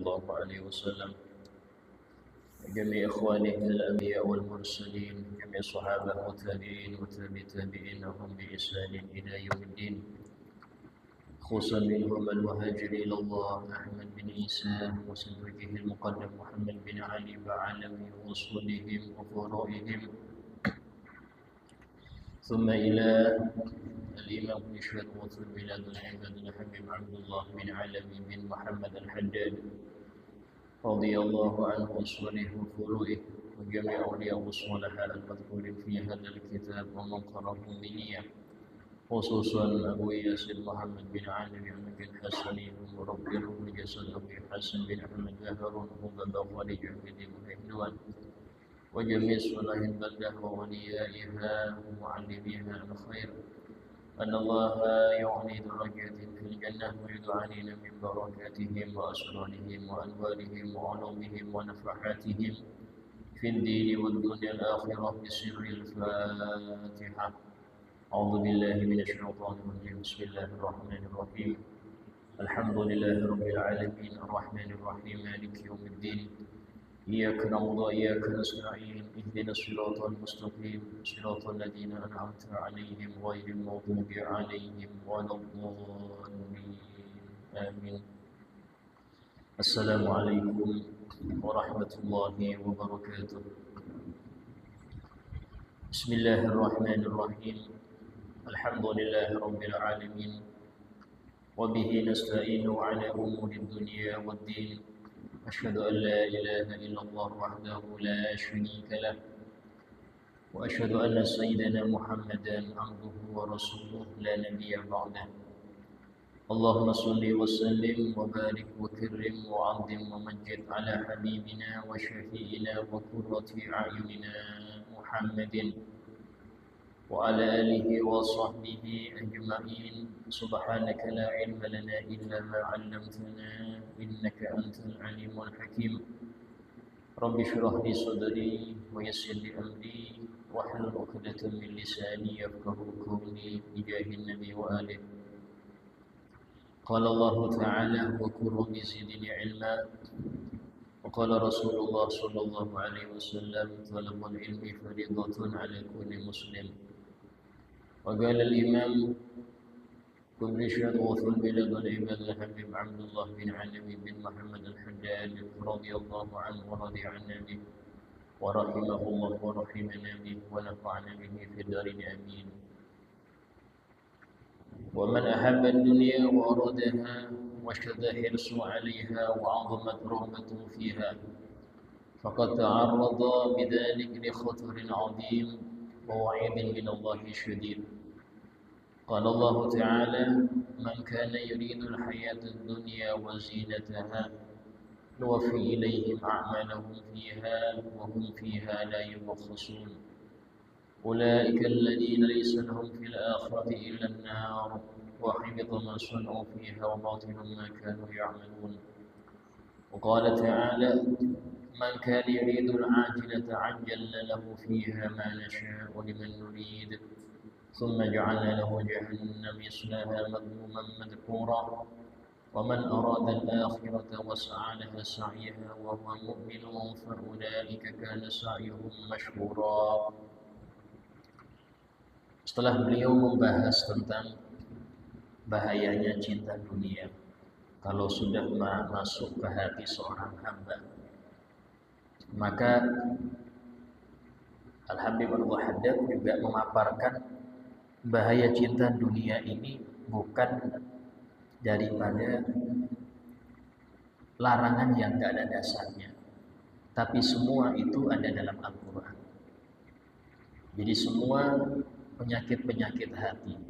الله عليه وسلم، جميع إخوانه من الأنبياء والمرسلين، جميع الصحابة والتابعين والتابعين لهم بإحسان إلى يوم الدين، خصوصا منهم المهاجر إلى الله أحمد بن عيسى وزوجه المقدم محمد بن علي وعلم وصولهم وفروعهم، ثم إلى الإمام مشهد وطن بلاد العباد الحبيب عبد الله بن علم بن محمد الحداد رضي الله عنه وصوله وفروعه وجميع أولياء الصالحين المذكورين في هذا الكتاب ومن قرأه بنية، خصوصا أبو ياسر محمد بن علي بن حسني ومربيه وجسد أبو حسن بن أحمد هارون وبابا خالد بن مهدوان وجميع صلاح البلدة ووليائها ومعلميها الخير، أن الله يعلي درجاتهم في الجنة ويدعانين من بركاتهم وأسرارهم وأنوارهم وعلومهم ونفحاتهم في الدين والدنيا الآخرة بسر الفاتحة. أعوذ بالله من الشيطان الرجيم. بسم الله الرحمن الرحيم. الحمد لله رب العالمين الرحمن الرحيم مالك يوم الدين، إياك نعبد وإياك نستعين، اهدنا الصراط المستقيم صراط الذين أنعمت عليهم غير المغضوب عليهم ولا الضالين آمين. السلام عليكم ورحمة الله وبركاته. بسم الله الرحمن الرحيم. الحمد لله رب العالمين وبه نستعين على أمور الدنيا والدين، أشهد أن لا إله إلا الله وحده لا شريك له، وأشهد أن سيدنا محمدا عبده ورسوله لا نبي بعده. اللهم صل وسلم وبارك وكرم وعظم ومجد على حبيبنا وشفيعنا وقرة أعيننا محمد وعلى آله وصحبه أجمعين. سبحانك لا علم لنا إلا ما علمتنا إنك أنت العليم الحكيم. رب اشرح لي صدري ويسر لي أمري واحلل عقدة من لساني يفقهوا قولي بجاه النبي وآله. قال الله تعالى: وقل رب زدني علما. وقال رسول الله صلى الله عليه وسلم: طلب العلم فريضة على كل مسلم. وقال الإمام كن رشد وثل بلاد العباد الحبيب عبد الله بن علي بن محمد الحداد رضي الله عنه ورضي عنا به ورحمه الله ورحمنا به ونفعنا به في الدارين آمين. ومن أحب الدنيا وأرادها واشتد حرصه عليها وعظمت رغبته فيها فقد تعرض بذلك لخطر عظيم ووعيد من الله شديد. قال الله تعالى: من كان يريد الحياة الدنيا وزينتها نوفي إليهم أعمالهم فيها وهم فيها لا يبخسون. أولئك الذين ليس لهم في الآخرة إلا النار وحبط ما صنعوا فيها وباطل ما كانوا يعملون. وقال تعالى: من كان يريد العاجلة عجلنا له فيها ما نشاء لمن نريد ثم جعلنا له جهنم يصلاها مذموما مدحورا. ومن أراد الآخرة وسعى لها سعيها وهو مؤمن فأولئك كان سعيهم مشكورا. Setelah beliau membahas tentang bahayanya cinta dunia kalau sudah masuk ke hati seorang hamba, maka Al-Habib Al-Haddad juga memaparkan bahaya cinta dunia ini bukan daripada larangan yang tidak ada dasarnya, tapi semua itu ada dalam Al-Quran. Jadi semua penyakit-penyakit hati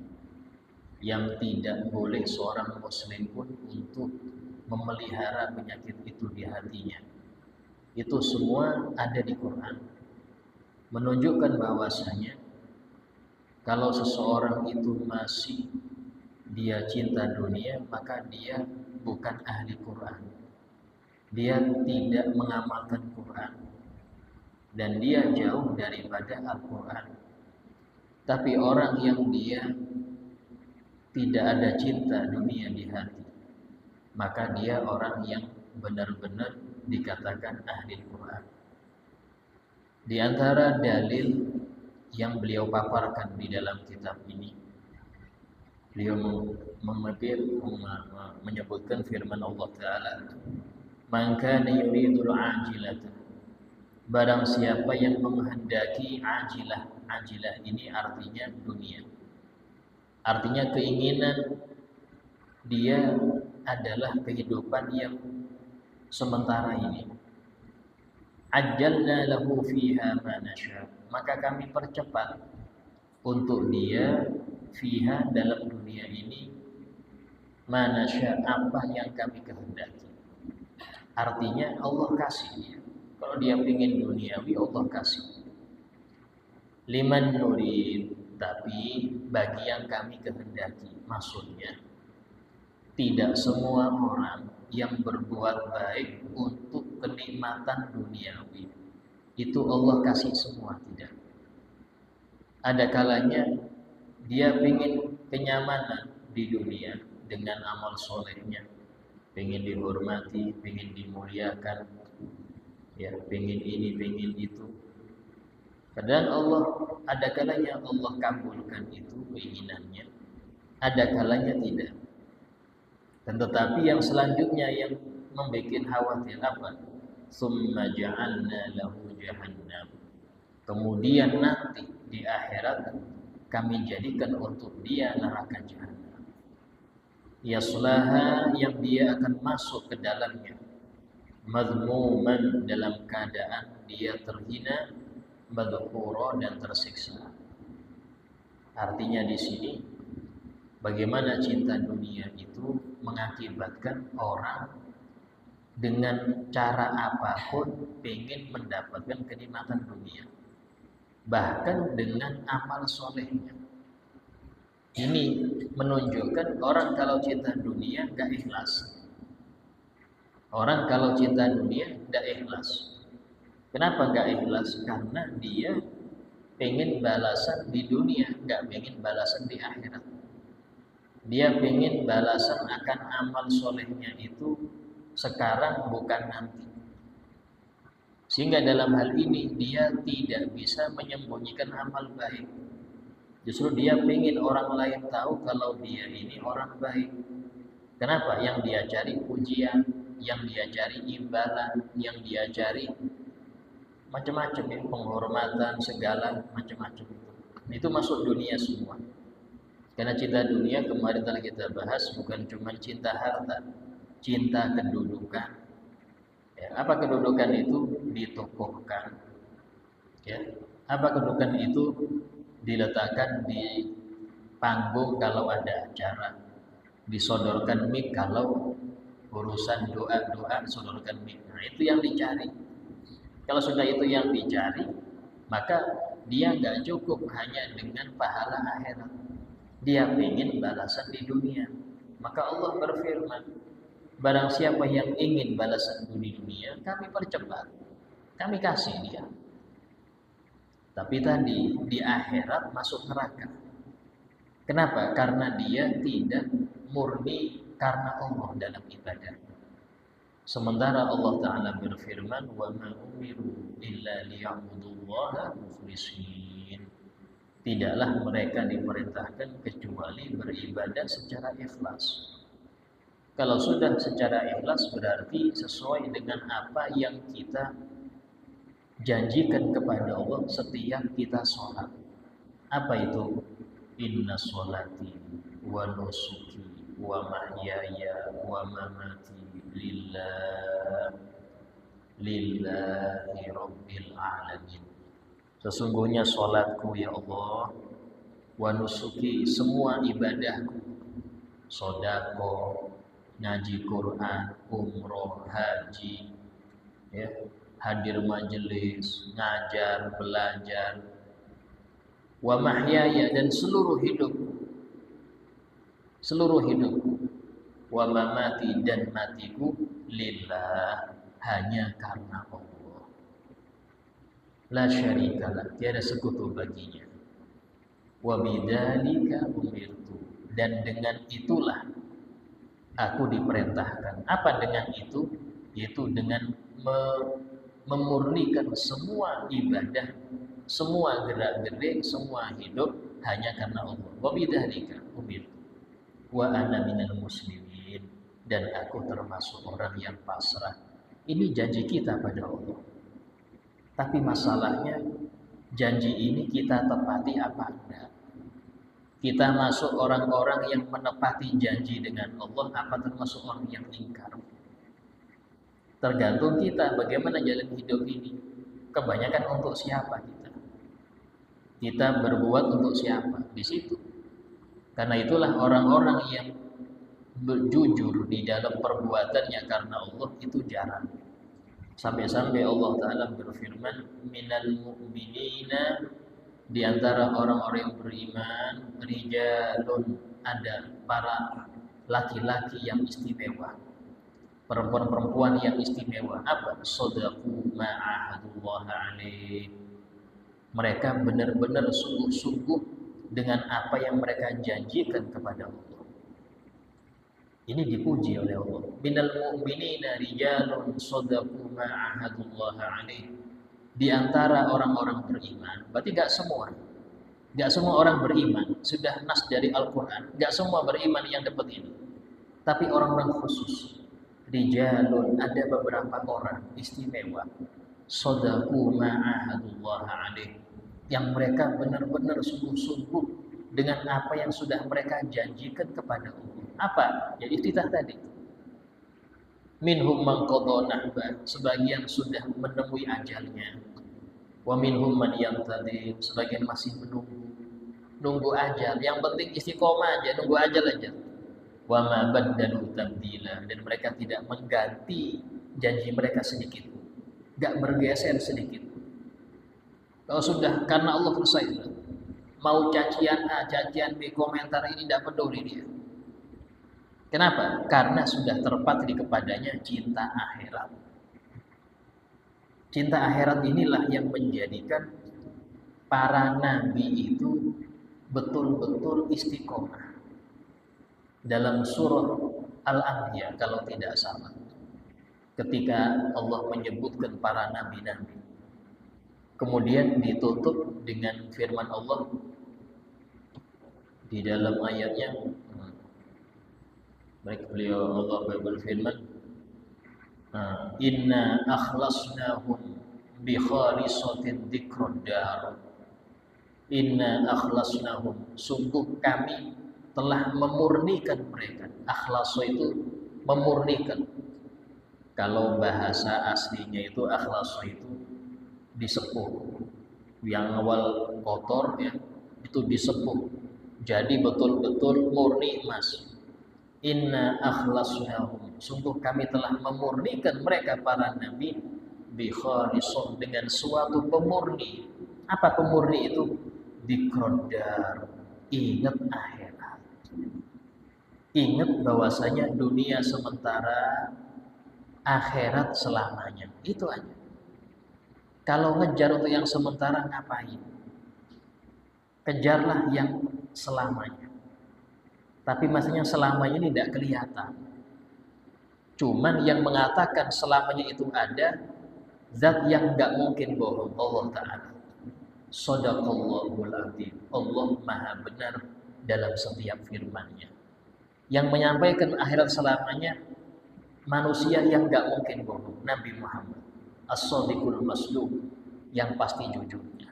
yang tidak boleh seorang muslim pun untuk memelihara penyakit itu di hatinya, itu semua ada di Quran, menunjukkan bahwasanya kalau seseorang itu masih dia cinta dunia, maka dia bukan ahli Quran. Dia tidak mengamalkan Quran dan dia jauh daripada Al-Quran. Tapi orang yang dia tidak ada cinta dunia di hati, maka dia orang yang benar-benar dikatakan ahli Quran. Di antara dalil yang beliau paparkan di dalam kitab ini, beliau menyebutkan firman Allah Ta'ala, "Man kana yuridul ajilata", barang siapa yang menghendaki ajilah. Ajilah ini artinya dunia. Artinya keinginan dia adalah kehidupan yang sementara ini. Ajjalna lahu fiha ma nasya, maka kami percepat untuk dia fiha dalam dunia ini ma nasya, apa yang kami kehendaki. Artinya Allah kasih dia. Kalau dia ingin duniawi, Allah kasih. Liman nurid, tapi bagi yang kami kehendaki. Maksudnya tidak semua orang yang berbuat baik untuk kenikmatan duniawi itu Allah kasih semua, tidak. Ada kalanya dia ingin kenyamanan di dunia dengan amal solehnya, ingin dihormati, ingin dimuliakan, ya, ingin ini, ingin itu. Padahal Allah, ada kalanya Allah kabulkan itu keinginannya, ada kalanya tidak. Dan tetapi yang selanjutnya yang membuat khawatir apa? Summa ja'alna lahu jahannam. Kemudian nanti di akhirat kami jadikan untuk dia neraka jahanam. Yaslaha, yang dia akan masuk ke dalamnya. Madhmuman, dalam keadaan dia terhina, madhura, dan tersiksa. Artinya di sini bagaimana cinta dunia itu mengakibatkan orang dengan cara apapun ingin mendapatkan kenikmatan dunia, bahkan dengan amal solehnya. Ini menunjukkan orang kalau cinta dunia gak ikhlas. Orang kalau cinta dunia gak ikhlas. Kenapa gak ikhlas? Karena dia pengen balasan di dunia, gak pengen balasan di akhirat. Dia pengen balasan akan amal solehnya itu sekarang, bukan nanti. Sehingga dalam hal ini dia tidak bisa menyembunyikan amal baik. Justru dia pengen orang lain tahu kalau dia ini orang baik. Kenapa? Yang dia cari pujian, yang dia cari imbalan, yang dia cari macam-macam, ya, penghormatan, segala macam-macam itu. Itu masuk dunia semua. Karena cinta dunia kemarin telah kita bahas bukan cuma cinta harta, cinta kedudukan. Ya, apa kedudukan itu? Ditokohkan. Ya, apa kedudukan itu? Diletakkan di panggung kalau ada acara, disodorkan mic kalau urusan doa-doa, sodorkan mic. Nah, itu yang dicari. Kalau sudah itu yang dicari, maka dia nggak cukup hanya dengan pahala akhirat. Dia ingin balasan di dunia. Maka Allah berfirman, barang siapa yang ingin balasan di dunia, kami percepat, kami kasih dia. Tapi tadi di akhirat masuk neraka. Kenapa? Karena dia tidak murni karena Allah dalam ibadah. Sementara Allah Ta'ala berfirman, wa ma umiru illa liya'budullaha mukhlishin. Tidaklah mereka diperintahkan kecuali beribadah secara ikhlas. Kalau sudah secara ikhlas berarti sesuai dengan apa yang kita janjikan kepada Allah setiap kita sholat. Apa itu? Inna sholati wa nusuki wa mahyaya wa mamati lillahi rabbil alamin. Sesungguhnya sholatku ya Allah, wa nusuki, semua ibadahku, sodako, ngaji Quran, umroh, haji, ya, hadir majelis, ngajar, belajar, wa mahyaya, dan seluruh hidupku, wa mamati, dan matiku, lillah, hanya karena Allah. La syarikalah, tiada sekutu baginya. Wa bidzalika umirtu, dan dengan itulah aku diperintahkan. Apa dengan itu? yaitu dengan memurnikan semua ibadah, semua gerak-gerik, semua hidup hanya karena Allah. Wa bidzalika umirtu wa ana minal muslimin, dan aku termasuk orang yang pasrah. Ini janji kita pada Allah. Tapi masalahnya, janji ini kita tepati apa enggak? Kita masuk orang-orang yang menepati janji dengan Allah, apa termasuk orang yang ingkar? Tergantung kita bagaimana jalan hidup ini. Kebanyakan untuk siapa kita? Kita berbuat untuk siapa? Di situ. Karena itulah orang-orang yang jujur di dalam perbuatannya karena Allah itu jarang. Sampai-sampai Allah Ta'ala berfirman, minal mu'minina, di antara orang-orang yang beriman, rijalun, ada para laki-laki yang istimewa, perempuan-perempuan yang istimewa. Apa? Shadaqu ma'ahadullah alaih. Mereka benar-benar sungguh-sungguh dengan apa yang mereka janjikan kepada Allah. Ini dipuji oleh Allah. Minal mu'minina rijalun shadaqu ma'ahadullah alaih. Di antara orang-orang beriman, berarti gak semua orang beriman sudah nas dari Al-Quran, gak semua beriman yang dapat ini, tapi orang-orang khusus. Rijalun, ada beberapa orang istimewa, shadaqu ma'ahadullah alaih, yang mereka benar-benar sungguh-sungguh dengan apa yang sudah mereka janjikan kepada Allah. Apa? Ya iftitah tadi. Minhum man qada nahba, sebagian sudah menemui ajalnya. Wa minhum man yantadhir, sebagian masih menunggu ajal. Yang penting istiqomah aja, nunggu ajal aja. Wa ma baddalu tabdila, dan mereka tidak mengganti janji mereka sedikit, enggak bergeser sedikit. Kalau sudah karena Allah selesai, mau cacian A, cacian B, komentar ini tidak peduli dia. Kenapa? Karena sudah terpatri kepadanya cinta akhirat. Cinta akhirat inilah yang menjadikan para nabi itu betul-betul istiqomah. Dalam surah Al-Anbiya kalau tidak salah, ketika Allah menyebutkan para nabi-nabi, kemudian ditutup dengan firman Allah di dalam ayatnya. Baik, beliau Allah berfirman, inna akhlasnahum bi khalisatin dzikrad dar. Inna akhlasnahum, sungguh kami telah memurnikan mereka. Akhlasa itu memurnikan. Kalau bahasa aslinya itu akhlasa itu disepuh. Yang awal kotor ya, itu disepuh. Jadi betul-betul murni emas. Inna akhlasnahum, sungguh kami telah memurnikan mereka para nabi bi khalisah, dengan suatu pemurni. Apa pemurni itu? Dzikrad dar, ingat akhirat. Ingat bahwasanya dunia sementara, akhirat selamanya. Itu aja. Kalau ngejar untuk yang sementara ngapain? Kejarlah yang selamanya. Tapi maksudnya selamanya ini tidak kelihatan. Cuman yang mengatakan selamanya itu ada zat yang nggak mungkin bohong, Allah Ta'ala. Shadaqallahul adzim. Allah maha benar dalam setiap firman-Nya. Yang menyampaikan akhirat selamanya manusia yang nggak mungkin bohong, Nabi Muhammad as-shadiqul masduq, yang pasti jujurnya.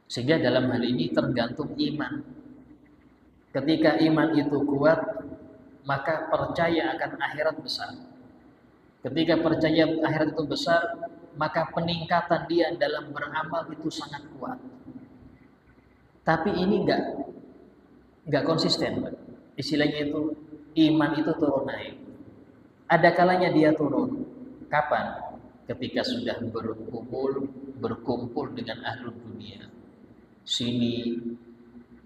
Sehingga dalam hal ini tergantung iman. Ketika iman itu kuat, maka percaya akan akhirat besar. Ketika percaya akhirat itu besar, maka peningkatan dia dalam beramal itu sangat kuat. Tapi ini enggak konsisten, Pak. Istilahnya itu iman itu turun naik. Ada kalanya dia turun. Kapan? Ketika sudah berkumpul dengan ahlu dunia. Sini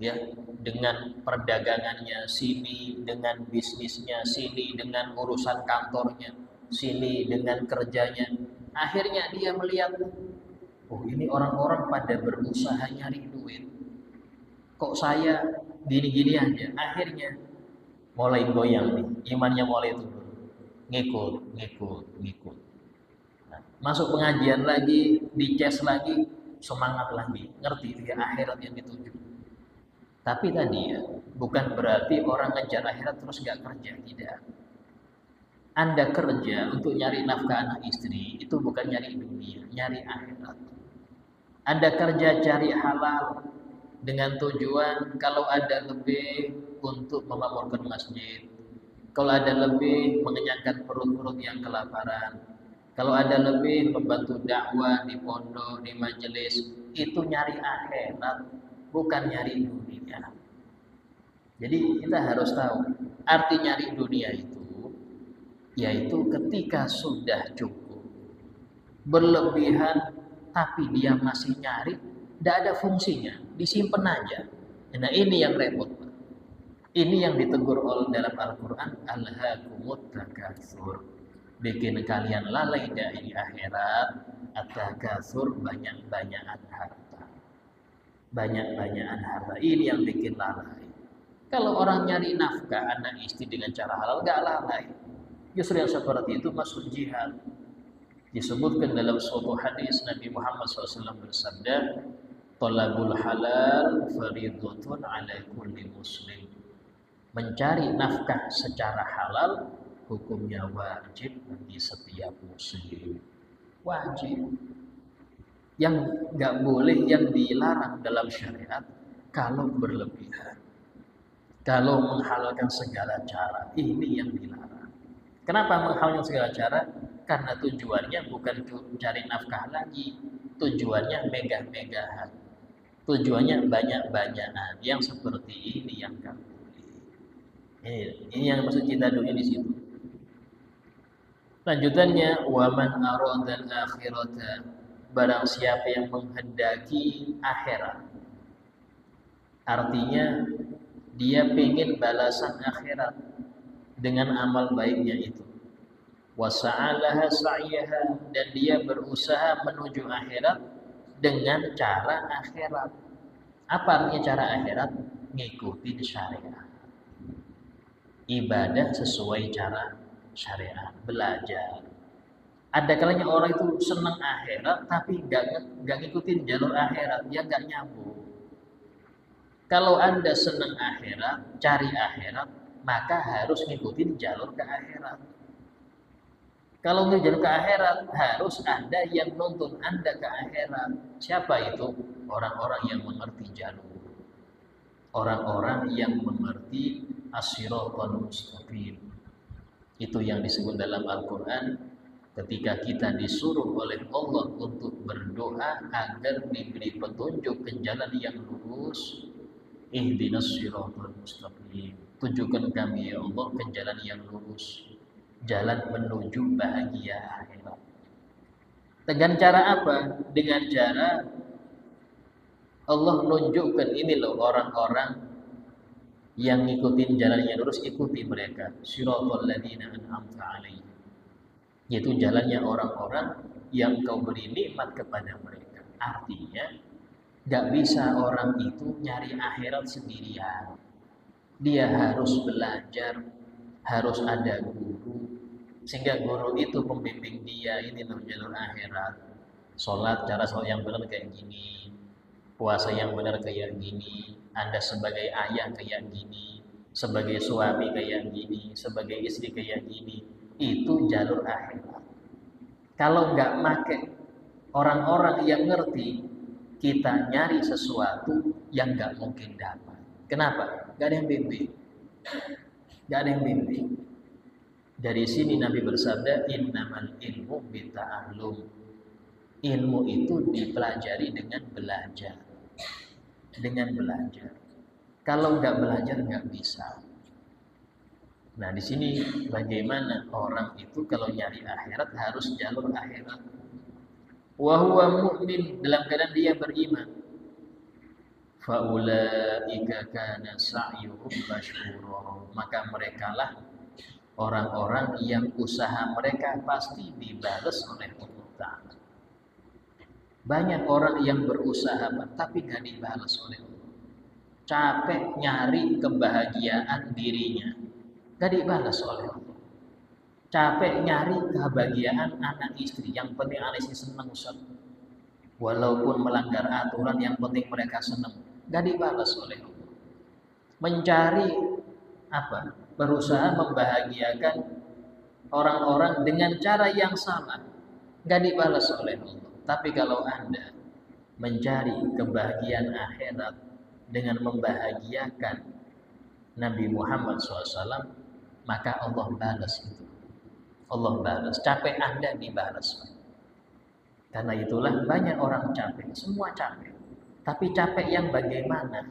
ya dengan perdagangannya, sini dengan bisnisnya, sini dengan urusan kantornya, sini dengan kerjanya. Akhirnya dia melihat, oh ini orang-orang pada berusaha nyari duit, kok saya gini-gini aja. Akhirnya mulai goyang nih, imannya mulai turun. ngikut. Nah, masuk pengajian lagi, dices lagi, semangat lagi, ngerti ya akhirat yang dituju. Tapi tadi ya, bukan berarti orang ngejar akhirat terus nggak kerja, tidak. Anda kerja untuk nyari nafkah anak istri, itu bukan nyari dunia, nyari akhirat. Anda kerja cari halal dengan tujuan kalau ada lebih untuk memakmurkan masjid, kalau ada lebih mengenyangkan perut-perut yang kelaparan, kalau ada lebih membantu dakwah di pondok, di majelis, itu nyari akhirat, bukan nyari dunia. Jadi kita harus tahu arti nyari dunia itu, yaitu ketika sudah cukup, berlebihan, tapi dia masih nyari, tidak ada fungsinya, disimpan aja. Nah ini yang repot. Ini yang ditegur oleh dalam Al-Quran, alhaakumut takatsur, bikin kalian lalai dari akhirat, at-takatsur, banyak-banyakan harta. Banyak-banyakan harta, ini yang bikin lalai. Kalau orang nyari nafkah anak istri dengan cara halal, gak lalai. Justru yang seperti itu masuk jihad. Disebutkan dalam suatu hadis Nabi Muhammad SAW bersabda, "Talabul halal fardhatun 'ala kulli muslim." Mencari nafkah secara halal hukumnya wajib bagi setiap muslim. Wajib. Yang nggak boleh, yang dilarang dalam syariat kalau berlebihan. Kalau menghalalkan segala cara, ini yang dilarang. Kenapa menghalalkan segala cara? Karena tujuannya bukan cari nafkah lagi, tujuannya megah-megahan, tujuannya banyak-banyakan. Yang seperti ini yang nggak boleh. Ini yang maksud kita dulu di situ. Lanjutannya, waman aradal akhirata, barang siapa yang menghendaki akhirat, artinya dia ingin balasan akhirat dengan amal baiknya itu. Wasa'alaha sa'yaha, dan dia berusaha menuju akhirat dengan cara akhirat. Apa artinya cara akhirat? Ngikutin syariat. Ibadah sesuai cara syariat, belajar. Ada kalanya orang itu senang akhirat tapi nggak ngikutin jalur akhirat, dia nggak nyambung. Kalau Anda senang akhirat, cari akhirat, maka harus ngikutin jalur ke akhirat. Kalau nggak jalur ke akhirat, harus ada yang nuntun Anda ke akhirat. Siapa itu? Orang-orang yang mengerti jalur. Orang-orang yang mengerti as-siratal mustaqim. Itu yang disebut dalam Al-Quran ketika kita disuruh oleh Allah untuk berdoa agar diberi petunjuk ke jalan yang lurus. Ihdinas siratal mustaqim. Tunjukkan kami ya Allah ke jalan yang lurus, jalan menuju bahagia akhirat. Dengan cara apa? Dengan cara Allah menunjukkan ini loh orang-orang yang ngikutin jalan yang lurus, ikuti mereka. Siratal ladzina an'amta 'alaihim. Yaitu jalannya orang-orang yang kau beri nikmat kepada mereka. Artinya, gak bisa orang itu nyari akhirat sendirian. Dia harus belajar, harus ada guru, sehingga guru itu membimbing dia, ini loh jalur akhirat. Sholat, cara sholat yang benar kayak gini, puasa yang benar kayak gini, Anda sebagai ayah kayak gini, sebagai suami kayak gini, sebagai istri kayak gini. Itu jalur akhirat. Kalau nggak make orang-orang yang ngerti, kita nyari sesuatu yang nggak mungkin dapat. Kenapa? Nggak ada yang bimbing. Nggak ada yang bimbing. Dari sini Nabi bersabda, innamal ilmu bita'allum. Ilmu itu dipelajari dengan belajar. Dengan belajar. Kalau nggak belajar nggak bisa. Nah di sini bagaimana orang itu kalau nyari akhirat harus jalur akhirat. Wa huwa mu'min, dalam keadaan dia beriman. Faulaika kana sa'yuhum masyhura, maka merekalah orang-orang yang usaha mereka pasti dibalas oleh Allah Ta'ala. Banyak orang yang berusaha tapi nggak dibalas oleh Allah. Capek nyari kebahagiaan dirinya, nggak dibalas oleh Allah. capek nyari kebahagiaan anak istri, yang penting anak istri senang Ustaz. Walaupun melanggar aturan, yang penting mereka senang. Gak dibalas oleh Allah. Mencari apa? Berusaha membahagiakan orang-orang dengan cara yang salah, gak dibalas oleh Allah. Tapi kalau Anda mencari kebahagiaan akhirat dengan membahagiakan Nabi Muhammad SAW, maka Allah balas itu. Allah balas. Capek Anda dibalas. Karena itulah banyak orang capek. Semua capek. Tapi capek yang bagaimana?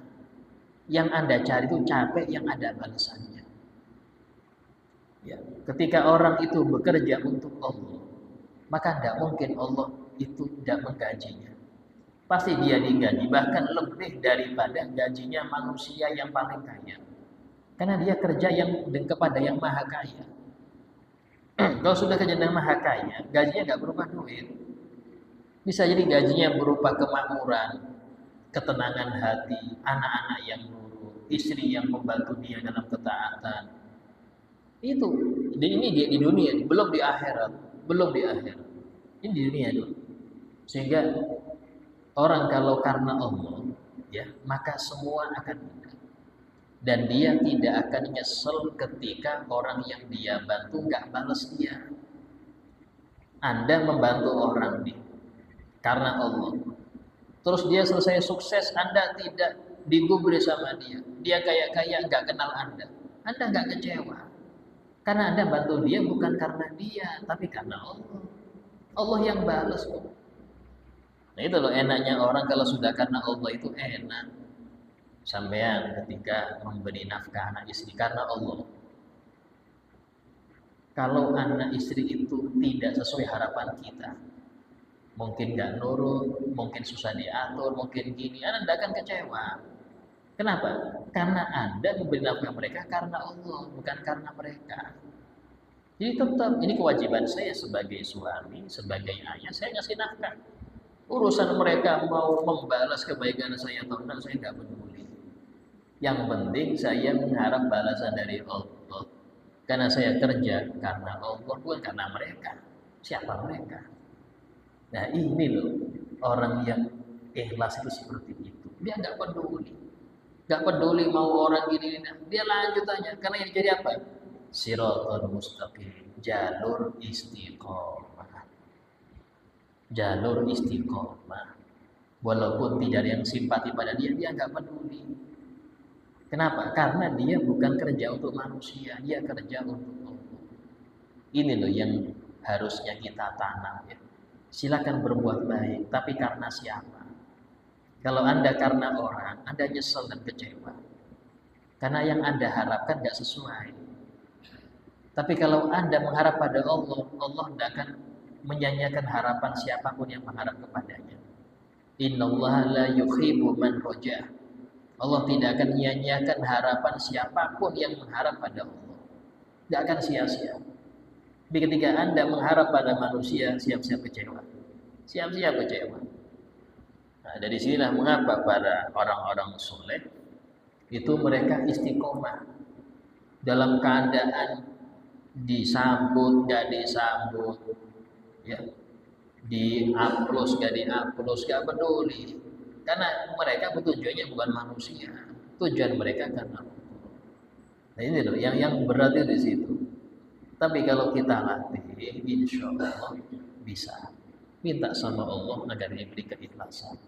Yang Anda cari itu capek yang ada balasannya. Ya, ketika orang itu bekerja untuk Allah, maka tidak mungkin Allah itu tidak menggajinya. Pasti dia digaji, bahkan lebih daripada gajinya manusia yang paling kaya. Karena dia kerja kepada yang maha kaya. Kalau sudah kerja dengan maha kaya, gajinya nggak berupa duit. Bisa jadi gajinya berupa kemakmuran, ketenangan hati, anak-anak yang nurut, istri yang membantu dia dalam ketaatan. Itu ini dia di dunia, belum di akhirat, belum di akhirat. Ini di dunia dulu. Sehingga orang kalau karena Allah, ya, maka semua akan mudah. Dan dia tidak akan nyesel ketika orang yang dia bantu nggak balas dia. Anda membantu orang nih karena Allah, terus dia selesai sukses, Anda tidak digubris sama dia. Dia kayak nggak kenal Anda nggak kecewa. Karena Anda bantu dia bukan karena dia, tapi karena Allah. Allah yang balas kok. Nah itu loh enaknya orang kalau sudah karena Allah itu enak. Sampean ketika memberi nafkah anak istri karena Allah. Kalau anak istri itu tidak sesuai harapan kita, mungkin nggak nurut, mungkin susah diatur, mungkin gini, Anda tidak akan kecewa. Kenapa? Karena Anda memberi nafkah mereka karena Allah, bukan karena mereka. Jadi tetap ini kewajiban saya sebagai suami, sebagai ayah, saya ngasih nafkah. Urusan mereka mau membalas kebaikan saya atau enggak, saya nggak peduli. Yang penting saya mengharap balasan dari Allah. Karena saya kerja karena Allah, bukan karena mereka. Siapa mereka? Nah ini loh, orang yang ikhlas itu seperti itu. Dia nggak peduli. Nggak peduli mau orang gini. Dia lanjut aja. Karena yang jadi apa? Siratal mustaqim, jalur istiqomah. Jalur istiqomah. Walaupun tidak ada yang simpati pada dia, dia nggak peduli. Kenapa? Karena dia bukan kerja untuk manusia, dia kerja untuk Allah. Ini loh yang harusnya kita tanam ya. Silakan berbuat baik, tapi karena siapa? Kalau Anda karena orang, Anda nyesel dan kecewa. Karena yang Anda harapkan nggak sesuai. Tapi kalau Anda mengharap pada Allah, Allah tidak akan menyanyiakan harapan siapapun yang mengharap kepadanya. Innallaha la yuhibbu man roja. Allah tidak akan menyanyiakan harapan siapapun yang mengharap pada Allah. Tidak akan sia-sia. Tapi ketika Anda mengharap pada manusia, siap-siap kecewa. Siap-siap kecewa. Nah, dari sinilah mengapa para orang-orang soleh itu mereka istiqomah dalam keadaan disambut, gak disambut, ya, di-upload, gak di-upload, gak peduli. Karena mereka tujuannya bukan manusia, tujuan mereka karena Allah. Nah ini loh yang berarti di situ. Tapi kalau kita latih, insya Allah bisa. Minta sama Allah agar diberi keikhlasan.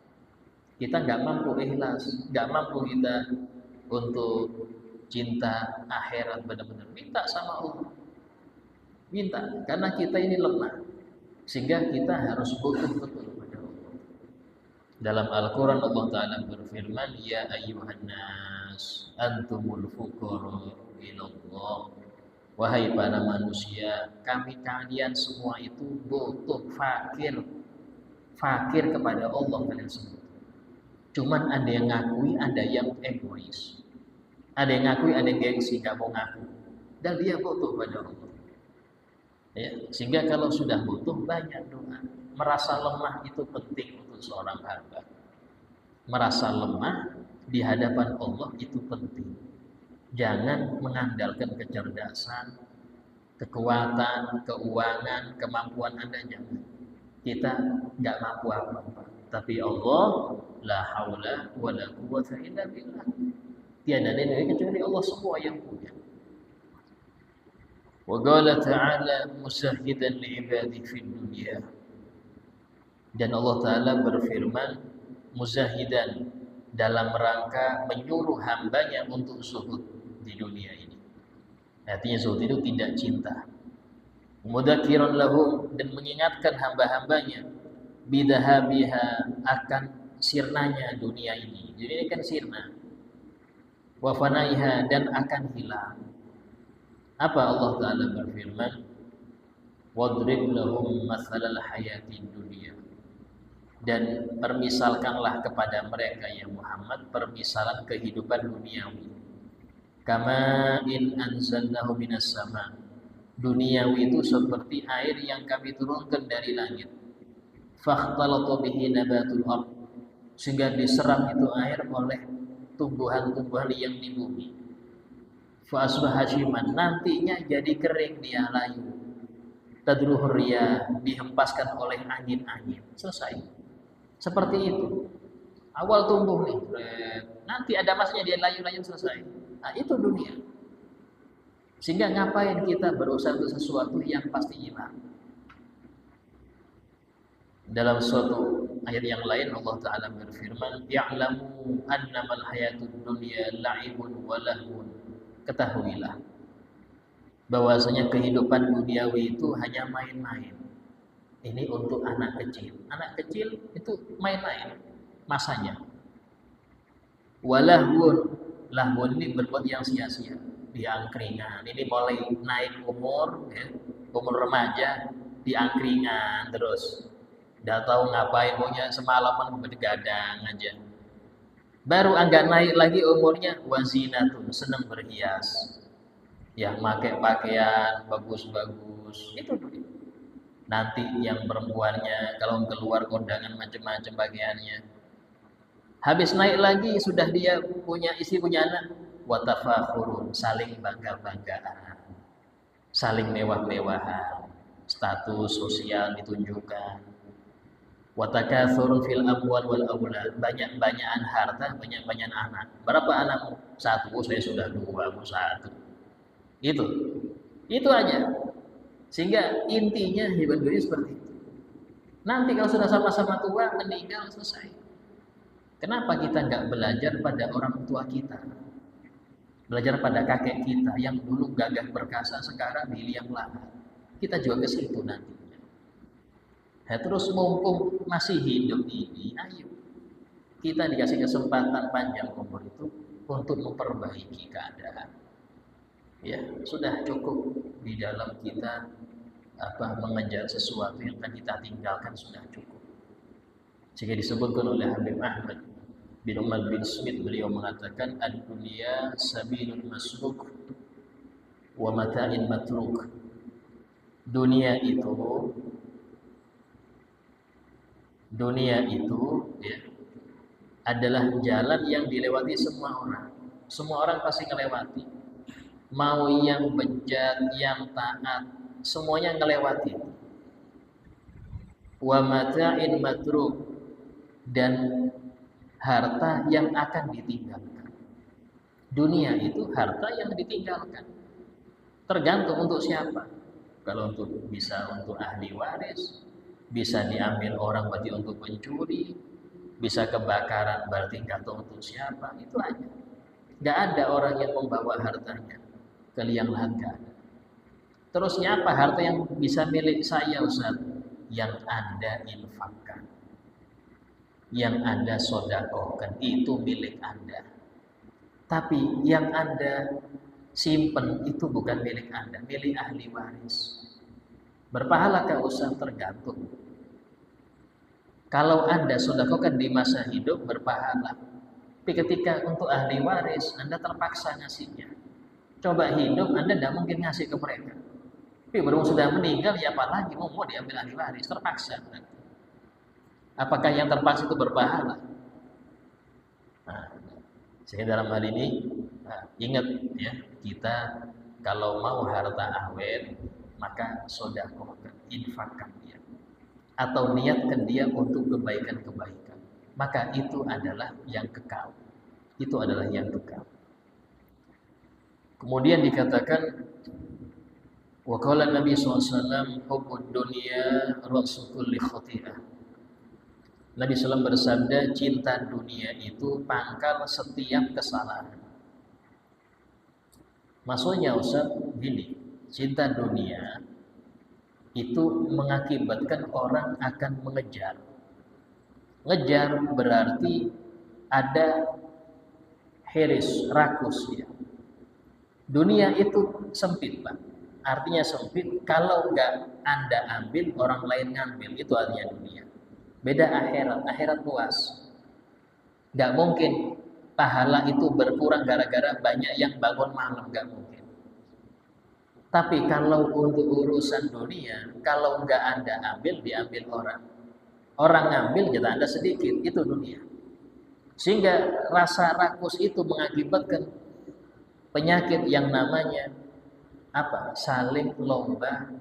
Kita nggak mampu ikhlas, nggak mampu kita untuk cinta akhirat benar-benar. Minta sama Allah. Minta, karena kita ini lemah, sehingga kita harus betul-betul. Dalam Al-Quran Allah Ta'ala berfirman, Ya ayyuhan nas, antumul fuqara ilallah. Wahai para manusia, kalian semua itu butuh fakir. Fakir kepada Allah kalian semua. Cuman ada yang ngakui, ada yang egois. Ada yang ngakui, ada yang gengsi, gak mau ngaku. Dan dia butuh pada Allah. Ya, sehingga kalau sudah butuh, banyak doa. Merasa lemah itu penting untuk seorang hamba. Merasa lemah di hadapan Allah itu penting. Jangan mengandalkan kecerdasan, kekuatan, keuangan, kemampuan Anda jangan. Kita nggak mampu apa-apa. Tapi Allah, la haula wala quwwata illa billah. Tiada daya kecuali Allah semua yang punya. Wa qala ta'ala musahhidan li'ibadi fid dunya. Dan Allah Ta'ala berfirman muzahidan dalam rangka menyuruh hambanya untuk zuhud di dunia ini. Artinya zuhud itu tidak cinta. Mudzakiran lahum, dan mengingatkan hamba-hambanya bidahabiha, akan sirnanya dunia ini. Jadi ini kan sirna. Wa fanaiha, dan akan hilang. Apa Allah Ta'ala berfirman? Wadrib lahum mathalal hayatid dunya. Dan permisalkanlah kepada mereka ya Muhammad permisalan kehidupan duniawi. Kama in anzalnahu minas sama. Duniawi itu seperti air yang kami turunkan dari langit. Fakhtalata bihi nabatul ardh, sehingga diserap itu air oleh tumbuhan-tumbuhan yang di bumi. Fa asbaha hashiman, nantinya jadi kering, dia layu. Tadruhur riyah, dihempaskan oleh angin-angin. Selesai. Seperti itu. Awal tumbuh nih, nanti ada masanya dia layu-layu, selesai. Nah, itu dunia. Sehingga ngapain kita berusaha untuk sesuatu yang pasti hilang. Dalam suatu ayat yang lain Allah Ta'ala berfirman, ya'lamu annamal hayatud dunya la'ibun wa lahun. Ketahuilah bahwasanya kehidupan duniawi itu hanya main-main. Ini untuk anak kecil. Anak kecil itu main-main masanya. Walahun, lahun ini berbuat yang sia-sia, diangkringan. Ini mulai naik umur, ya, umur remaja, diangkringan terus. Tidak tahu ngapain, pokoknya semalaman bergadang aja. Baru agak naik lagi umurnya, wazinatun, senang berhias. Yang pakai pakaian bagus-bagus, itu dulu. Nanti yang perempuannya kalau keluar kondangan macam-macam pakaiannya. Habis naik lagi sudah dia punya istri, punya anak, watafakhurun, saling bangga-banggaan, saling mewah-mewahan, status sosial ditunjukkan. Watakatsurun fil amwal wal aulad, banyak-banyakan harta, banyak-banyakan anak. Berapa anakmu? Satu. Saya sudah dua, satu. Itu aja. Sehingga intinya hidup dunia seperti itu. Nanti kalau sudah sama-sama tua, meninggal, selesai. Kenapa kita nggak belajar pada orang tua kita? Belajar pada kakek kita yang dulu gagah perkasa, sekarang di liang lahat. Kita juga ke situ nantinya. Nah, terus mumpung masih hidup ini, ayo kita dikasih kesempatan panjang umur itu untuk memperbaiki keadaan. Ya, sudah cukup di dalam kita mengejar sesuatu yang akan kita tinggalkan, sudah cukup. Sehingga disebutkan oleh Habib Ahmad bin Umar bin Smith, beliau mengatakan ad-dunya sabilun masluk wa mata'in matruk. Dunia itu ya, adalah jalan yang dilewati semua orang. Semua orang pasti melewati. Mau yang bejat, yang taat, semuanya ngelewati. Wa mata'in matruk, dan harta yang akan ditinggalkan. Dunia itu harta yang ditinggalkan. Tergantung untuk siapa. Kalau bisa untuk ahli waris, bisa diambil orang berarti untuk pencuri, bisa kebakaran berarti nggak tahu untuk siapa. Itu aja. Nggak ada orang yang membawa hartanya ke liang lahat, nggak ada. Terusnya apa harta yang bisa milik saya, Ustaz? Yang Anda infakkan, yang Anda sodakohkan, itu milik Anda. Tapi yang Anda simpen itu bukan milik Anda, milik ahli waris. Berpahalakah Ustaz? Tergantung. Kalau Anda sodakohkan di masa hidup, berpahala. Tapi ketika untuk ahli waris, Anda terpaksa ngasihnya. Coba hidup, Anda tidak mungkin ngasih ke mereka. Tapi baru sudah meninggal, ya apalagi mau diambil ahli waris, terpaksa. Apakah yang terpaksa itu berpahala? Nah, sehingga dalam hal ini, ingat ya, kita Kalau mau harta awet, maka sedekahkan, infakkan dia. Atau niatkan dia untuk kebaikan-kebaikan. Maka itu adalah yang kekal. Itu adalah yang kekal. Kemudian dikatakan, wa qala Nabi SAW, hubbud dunya ra'su kulli khati'ah. Nabi SAW bersabda, cinta dunia itu pangkal setiap kesalahan. Maksudnya Ustaz, gini, cinta dunia itu mengakibatkan orang akan mengejar. Ngejar berarti ada hiris, rakus ya. Dunia itu sempit, Pak. Artinya sempit, kalau nggak Anda ambil, orang lain ngambil. Itu artinya dunia. Beda akhirat, akhirat luas. Nggak mungkin pahala itu berkurang gara-gara banyak yang bangun malam, nggak mungkin. Tapi kalau untuk urusan dunia, kalau nggak Anda ambil, diambil orang. Orang ngambil, jatah Anda sedikit, itu dunia. Sehingga rasa rakus itu mengakibatkan penyakit yang namanya apa? Saling lomba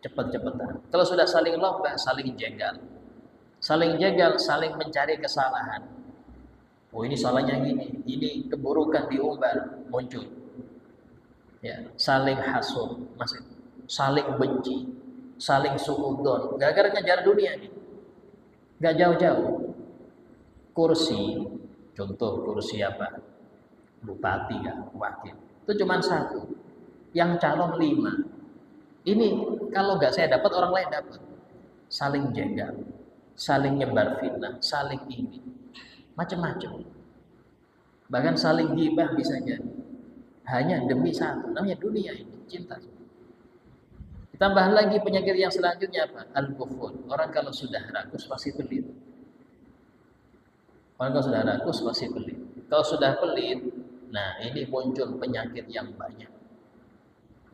cepat-cepatan. Kalau sudah saling lomba, saling jegal. Saling jegal, saling mencari kesalahan. Oh, ini salahnya gini, ini keburukan diumbar, muncul. Ya, saling hasud, saling benci, saling suudzon, gara-gara ngejar dunia nih. Gak jauh-jauh. Kursi, contoh kursi apa? Bupati kan, wakil. Itu cuma satu. Yang calon 5. Ini kalau nggak saya dapat, orang lain dapat. Saling jegal, saling nyebar fitnah, saling ini, macam-macam. Bahkan saling ghibah bisa jadi. Hanya demi satu, namanya dunia ini, cinta. Ditambah lagi penyakit yang selanjutnya apa? Al-bukhul. Orang kalau sudah rakus pasti pelit. Orang kalau sudah rakus pasti pelit. Kalau sudah pelit, nah ini muncul penyakit yang banyak.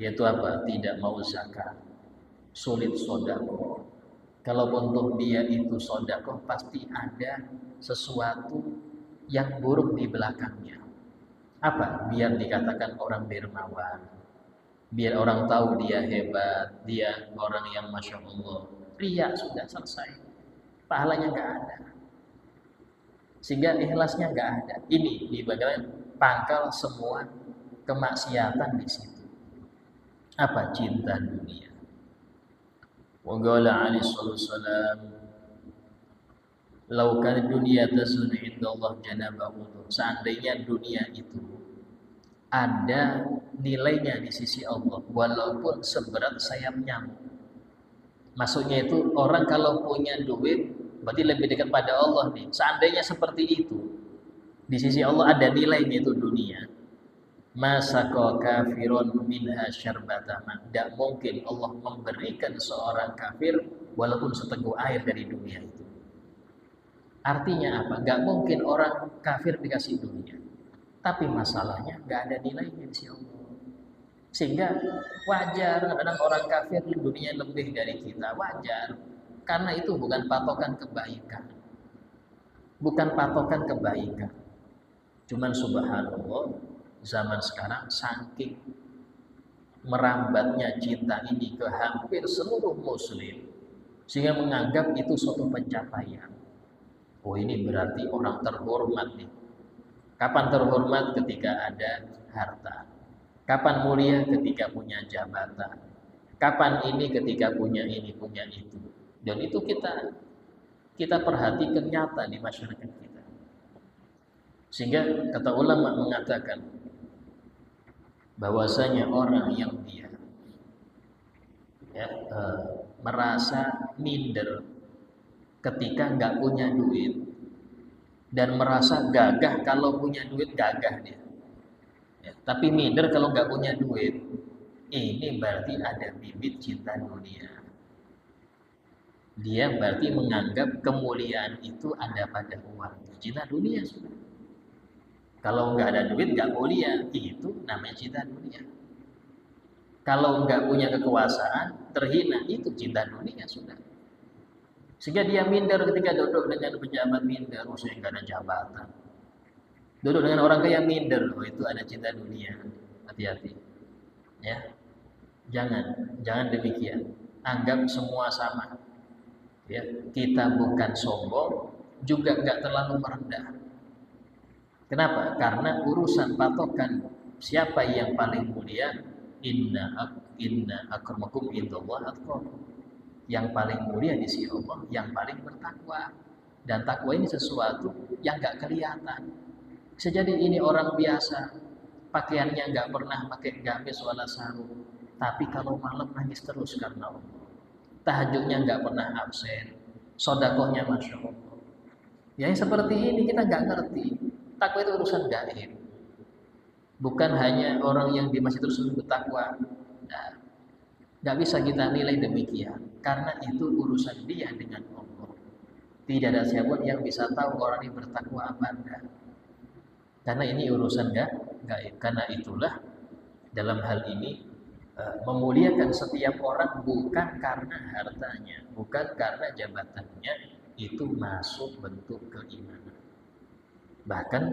Yaitu apa? Tidak mau zakat, sulit sedekah. Kalaupun untuk dia itu sedekah, pasti ada sesuatu yang buruk di belakangnya. Apa? Biar dikatakan orang dermawan, biar orang tahu dia hebat, dia orang yang masya Allah. Ria sudah selesai, pahalanya nggak ada, sehingga ikhlasnya nggak ada. Ini di bagian pangkal semua kemaksiatan di situ. Apa? Cinta dunia. Wa qala alaihi wasallam, "Lau kana dunya tazun indallah janaba udur." Seandainya dunia itu ada nilainya di sisi Allah, walaupun seberat sayap nyamuk. Maksudnya itu orang kalau punya duit berarti lebih dekat pada Allah nih. Seandainya seperti itu, di sisi Allah ada nilainya itu dunia. Masaka kafirun minha syarbata ma. Tidak mungkin Allah memberikan seorang kafir walaupun seteguk air dari dunia itu. Artinya apa? Gak mungkin orang kafir dikasih dunia. Tapi masalahnya gak ada nilainya di sisi Allah. Sehingga wajar kadang orang kafir di dunia lebih dari kita. Wajar. Karena itu bukan patokan kebaikan. Bukan patokan kebaikan. Cuman subhanallah, zaman sekarang saking merambatnya cinta ini ke hampir seluruh muslim, sehingga menganggap itu suatu pencapaian. Oh, ini berarti orang terhormat nih. Kapan terhormat? Ketika ada harta. Kapan mulia? Ketika punya jabatan. Kapan ini? Ketika punya ini, punya itu. Dan itu kita perhatikan nyata di masyarakat kita. Sehingga kata ulama mengatakan bahwasanya orang yang dia merasa minder ketika nggak punya duit dan merasa gagah kalau punya duit, gagah dia. Tapi minder kalau nggak punya duit, ini berarti ada bibit cinta dunia. Dia berarti menganggap kemuliaan itu ada pada uang, cinta dunia sudah. Kalau nggak ada duit nggak mulia, itu namanya cinta dunia. Kalau nggak punya kekuasaan, terhina, itu cinta dunia sudah. Sehingga dia minder ketika duduk dengan pejabat, minder, saya nggak ada jabatan. Duduk dengan orang kaya, minder, itu ada cinta dunia. Hati-hati. Ya, jangan demikian. Anggap semua sama. Ya, kita bukan sombong, juga nggak terlalu merendah. Kenapa? Karena urusan patokan siapa yang paling mulia, inna akramakum indallah atqakum. Yang paling mulia di sisi Allah, yang paling bertakwa. Dan takwa ini sesuatu yang nggak kelihatan. Bisa jadi ini orang biasa, pakaiannya nggak pernah pakai gamis wala sarung, tapi kalau malam nangis terus karena Allah. Tahajudnya nggak pernah absen, sodakohnya masya Allah. Ya, yang seperti ini kita nggak ngerti. Takwa itu urusan gaib. Bukan hanya orang yang di masjid terus bertakwa. Nah, nggak bisa kita nilai demikian. Karena itu urusan dia dengan Allah. Tidak ada siapa yang bisa tahu orang ini bertakwa apa enggak. Karena ini urusan gaib. Karena itulah dalam hal ini memuliakan setiap orang bukan karena hartanya, bukan karena jabatannya, itu masuk bentuk keimanan. Bahkan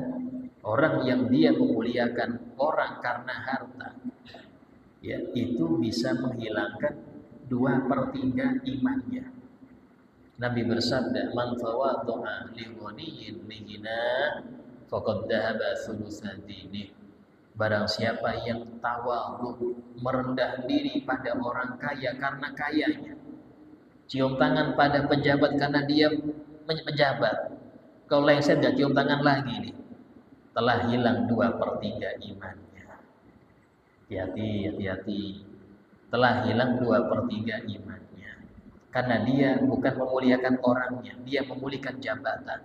orang yang dia memuliakan orang karena harta, ya, itu bisa menghilangkan 2/3 imannya. Nabi bersabda, "Man tawaddu'a li ghaniyyin lighina faqad dhahaba thulutsa dinihi." Barang siapa yang tawadhu, merendah diri pada orang kaya karena kayanya, cium tangan pada pejabat karena dia menjabat, kalau lengser gak cium tangan lagi nih, telah hilang 2/3 imannya. Hati-hati, telah hilang 2/3 imannya. Karena dia bukan memuliakan orangnya, dia memuliakan jabatan,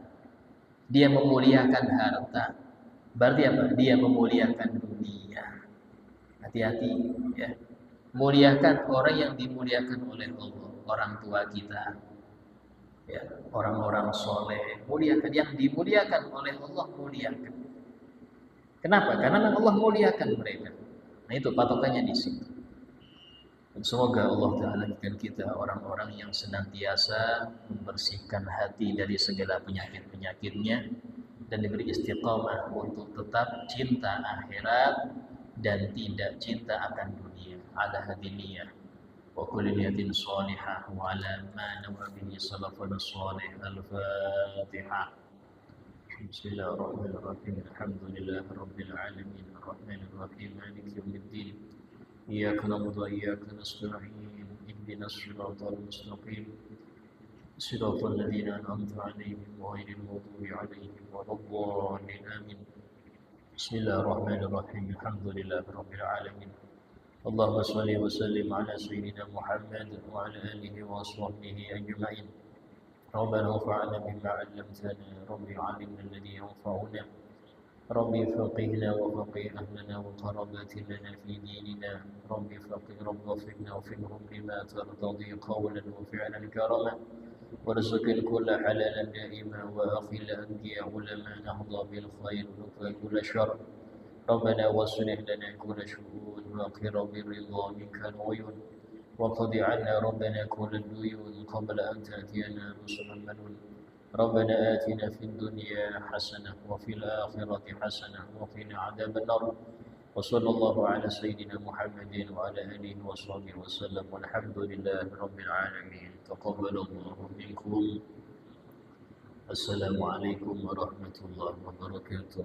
dia memuliakan harta. Berarti apa? Dia memuliakan dunia. Hati-hati, ya. Muliakan orang yang dimuliakan oleh Allah, orang tua kita, ya, orang-orang soleh. Muliakan yang dimuliakan oleh Allah, muliakan. Kenapa? Karena Allah muliakan mereka. Nah, itu patokannya di situ. Dan semoga Allah Ta'ala jadikan kita orang-orang yang senantiasa membersihkan hati dari segala penyakit-penyakitnya dan diberi istiqamah untuk tetap cinta akhirat dan tidak cinta akan dunia. Ala hadiniyah wa kulli niyatin salihah wa ala ma nawa bihi salafun salih. Al-Fatihah. Bismillahirrahmanirrahim. Alhamdulillahi rabbil alamin. Arrahmanir rahim. Maliki yaumiddin. Iyyaka na'budu wa iyyaka nasta'in. Ihdinas siratal mustaqim. Siratal ladzina an'amta 'alaihim ghairil maghdubi 'alaihim waladdallin. Amin. Bismillahirrahmanirrahim. Alhamdulillahirabbil alamin. Allahumma shalli wa sallim ala sayyidina Muhammad wa ala alihi wa sahbihi ajma'in. Rabbana anfa'na bima 'allamtana, rabbi 'allimna alladhi yanfa'una. ربي فقهنا وفقه أهلنا وقربات لنا في ديننا ربي فقه رب وفقنا وفقهم لما ترتضي قولا وفعلا كرما وارزق الكل حلالا دائما وأخل أنبياء علماء نهضى بالخير ونطلق كل شر ربنا واصلح لنا كل شؤون وقر بالرضا منك العيون وقض عنا ربنا كل الديون قبل أن تأتينا رسل منون ربنا آتنا في الدنيا حسنة وفي الآخرة حسنة وقنا عذاب النار وصلى الله على سيدنا محمد وعلى آله وصحبه وسلم والحمد لله رب العالمين. تقبل الله منكم. السلام عليكم ورحمة الله وبركاته.